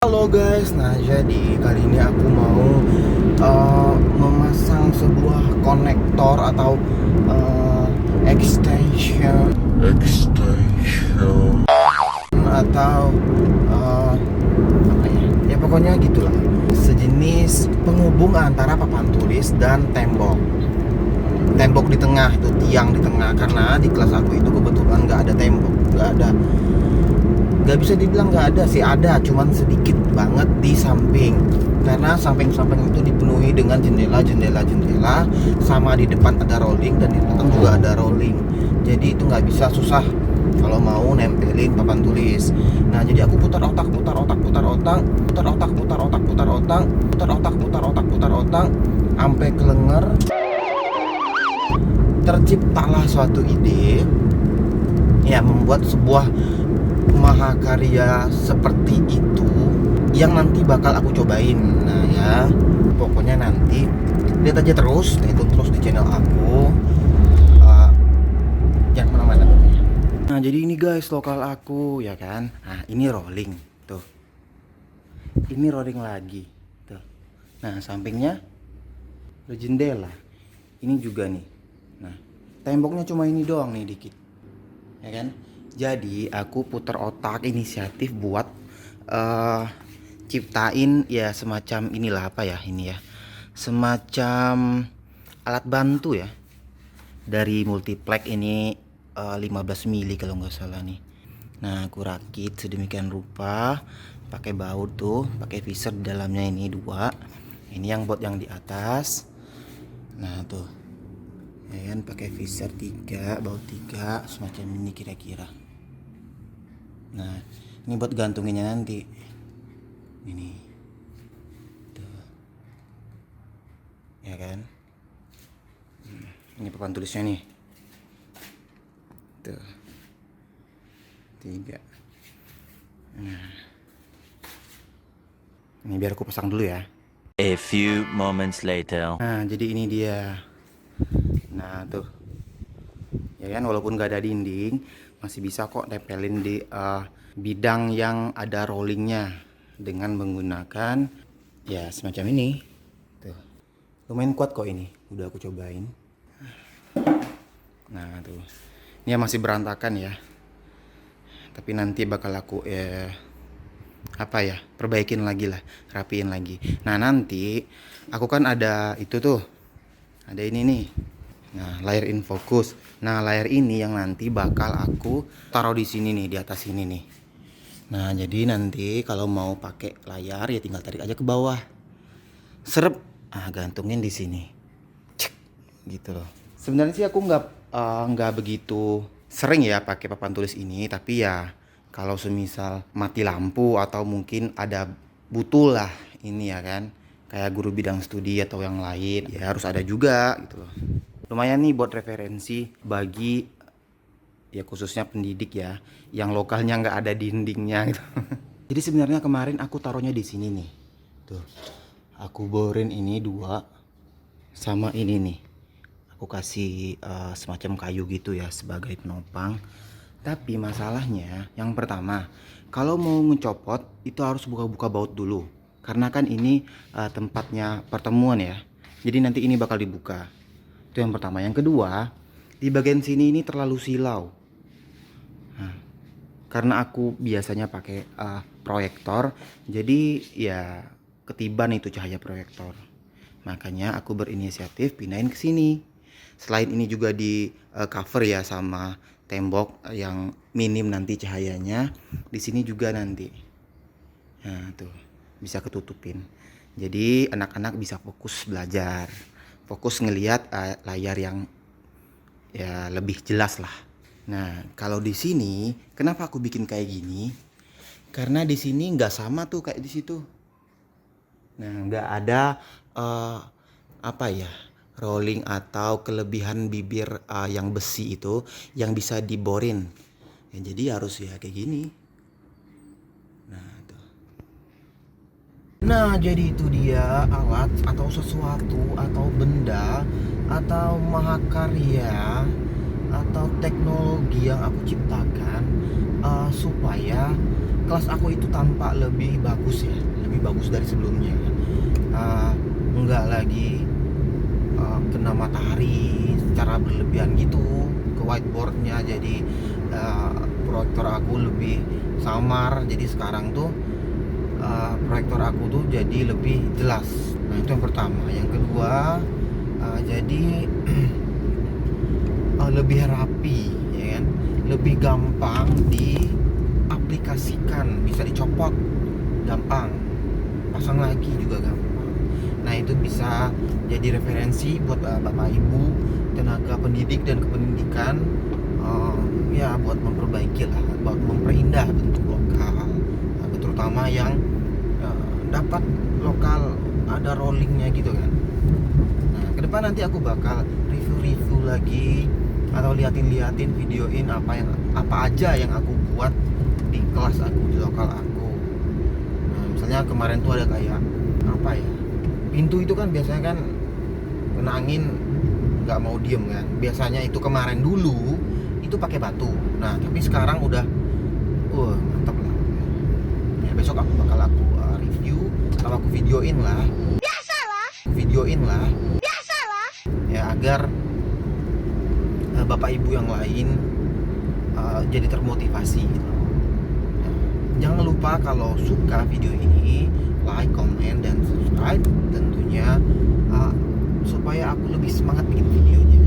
Halo guys, nah jadi kali ini aku mau memasang sebuah konektor atau extension atau apa ya? Ya pokoknya gitulah. Sejenis penghubung antara papan tulis dan tembok. Tembok di tengah itu, tiang di tengah, karena di kelas aku itu kebetulan nggak ada tembok, nggak bisa dibilang nggak ada sih, ada, cuman sedikit banget di samping, karena samping-samping itu dipenuhi dengan jendela sama di depan ada rolling dan di belakang juga ada rolling, jadi itu nggak bisa, susah kalau mau nempelin papan tulis. Nah jadi aku putar otak sampai kelenger. Terciptalah suatu ide ya, membuat sebuah mahakarya seperti itu yang nanti bakal aku cobain. Nah ya pokoknya nanti lihat aja terus, itu terus di channel aku, jangan kemana-mana. Nah jadi ini guys lokal aku ya kan. Nah ini rolling tuh, ini rolling lagi tuh. Nah sampingnya ada jendela, ini juga nih. Nah temboknya cuma ini doang nih dikit ya kan. Jadi aku putar otak inisiatif buat ciptain ya semacam inilah, apa ya ini ya, semacam alat bantu ya dari multiplex ini, 15 mili kalau nggak salah nih. Nah aku rakit sedemikian rupa pakai baut tuh, pakai visor di dalamnya ini dua, ini yang buat yang di atas. Nah tuh ya kan, pakai visor 3, baut 3 semacam ini kira-kira. Nah ini buat gantunginnya nanti ini tuh ya kan. Ini papan tulisnya nih tuh 3. Nah ini biar aku pasang dulu ya. A few moments later. Nah jadi ini dia. Nah tuh ya kan, walaupun gak ada dinding masih bisa kok tempelin di bidang yang ada rollingnya dengan menggunakan ya semacam ini tuh. Lumayan kuat kok ini, udah aku cobain. Nah tuh ini ya masih berantakan ya, tapi nanti bakal aku apa ya, perbaikin lagi lah, rapiin lagi. Nah nanti aku kan ada itu tuh, ada ini nih. Nah layar in focus. Nah layar ini yang nanti bakal aku taruh di sini nih, di atas sini nih. Nah jadi nanti kalau mau pakai layar ya tinggal tarik aja ke bawah, serep, gantungin di sini, cek, gitu loh. Sebenarnya sih aku nggak begitu sering ya pakai papan tulis ini, tapi ya kalau semisal mati lampu atau mungkin ada butuh lah ini ya kan, kayak guru bidang studi atau yang lain ya harus ada juga gitu loh. Lumayan nih buat referensi bagi ya khususnya pendidik ya yang lokalnya nggak ada dindingnya gitu. Jadi sebenarnya kemarin aku taruhnya di sini nih tuh, aku borin ini 2 sama ini nih, aku kasih semacam kayu gitu ya sebagai penopang. Tapi masalahnya yang pertama, kalau mau ngecopot itu harus buka-buka baut dulu, karena kan ini tempatnya pertemuan ya, jadi nanti ini bakal dibuka. Itu yang pertama. Yang kedua, di bagian sini ini terlalu silau. Nah, karena aku biasanya pakai proyektor, jadi ya ketiban itu cahaya proyektor. Makanya aku berinisiatif pindahin ke sini. Selain ini juga di cover ya sama tembok yang minim nanti cahayanya. Di sini juga nanti. Nah, tuh bisa ketutupin. Jadi anak-anak bisa fokus belajar, fokus ngelihat layar yang ya lebih jelas lah. Nah kalau di sini kenapa aku bikin kayak gini? Karena di sini nggak sama tuh kayak di situ. Nah nggak ada apa ya, rolling atau kelebihan bibir yang besi itu yang bisa diborin. Ya, jadi harus ya kayak gini. Nah jadi itu dia alat atau sesuatu atau benda atau mahakarya atau teknologi yang aku ciptakan supaya kelas aku itu tampak lebih bagus ya. lebih bagus dari sebelumnya. Enggak lagi kena matahari secara berlebihan gitu ke whiteboardnya, jadi proyektor aku lebih samar. Jadi sekarang tuh proyektor aku tuh jadi lebih jelas. Nah itu yang pertama. Yang kedua, jadi lebih rapi, ya kan, lebih gampang diaplikasikan, bisa dicopot gampang, pasang lagi juga gampang. Nah itu bisa jadi referensi buat bapak ibu, tenaga pendidik dan kependidikan, ya buat memperbaiki lah, buat memperindah bentuk lokal, terutama yang dapat lokal ada rollingnya gitu kan. Nah ke depan nanti aku bakal review lagi atau liatin videoin apa aja yang aku buat di kelas aku, di lokal aku. Nah misalnya kemarin tuh ada kayak apa ya, pintu itu kan biasanya kan kena angin nggak mau diem kan, biasanya itu kemarin dulu itu pakai batu. Nah tapi sekarang udah mantap lah ya. Besok aku bakal review atau aku videoin lah ya, agar bapak ibu yang lain jadi termotivasi gitu. Nah, jangan lupa kalau suka video ini like, comment, dan subscribe tentunya, supaya aku lebih semangat bikin videonya.